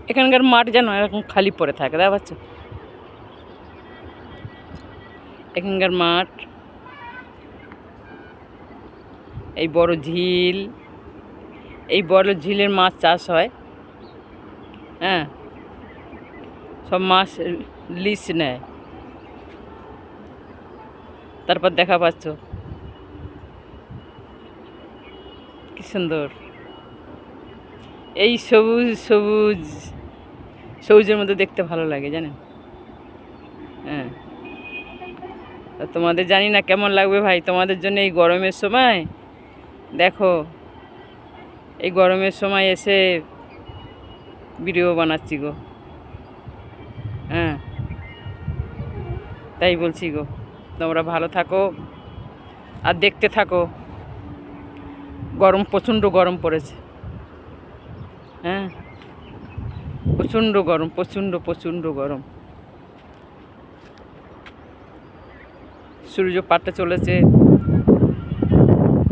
এখানকার মাঠ যেন এরকম খালি পড়ে থাকে, দেখা পাচ্ছ? এখানকার মাঠ, এই বড় ঝিল, এই বড় ঝিলের মাছ চাষ হয়। হ্যাঁ, সব মাছ লিজ নেয়। তারপর দেখা পাচ্ছ কি সুন্দর এই সবুজ সবুজ, সবুজের মধ্যে দেখতে ভালো লাগে, জানেন? হ্যাঁ, তোমাদের জানি না কেমন লাগবে ভাই, তোমাদের জন্য এই গরমের সময় দেখো, এই গরমের সময় এসে ভিডিও বানাচ্ছি গো। হ্যাঁ, তাই বলছি গো, তোমরা ভালো থাকো আর দেখতে থাকো। গরম, প্রচণ্ড গরম পড়েছে। হ্যাঁ, প্রচণ্ড গরম, প্রচণ্ড প্রচণ্ড গরম। সূর্য পাটটা চলেছে।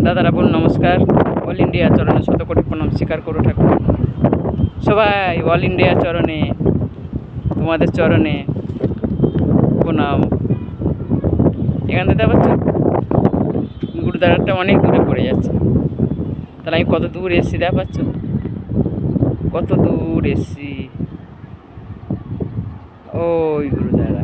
দাদারা বোন নমস্কার। অল ইন্ডিয়া চরণে শতকোটি প্রণাম স্বীকার করো ঠাকুর। সবাই অল ইন্ডিয়া চরণে, তোমাদের চরণে প্রণাম। এখান থেকে পাচ্ছ গুরুদ্বারাটা অনেক দূরে পড়ে যাচ্ছে, তাহলে আমি কত দূর এসেছি দেখা পাচ্ছ, কত দূর এসেছি। ওই গুরুদ্বারা।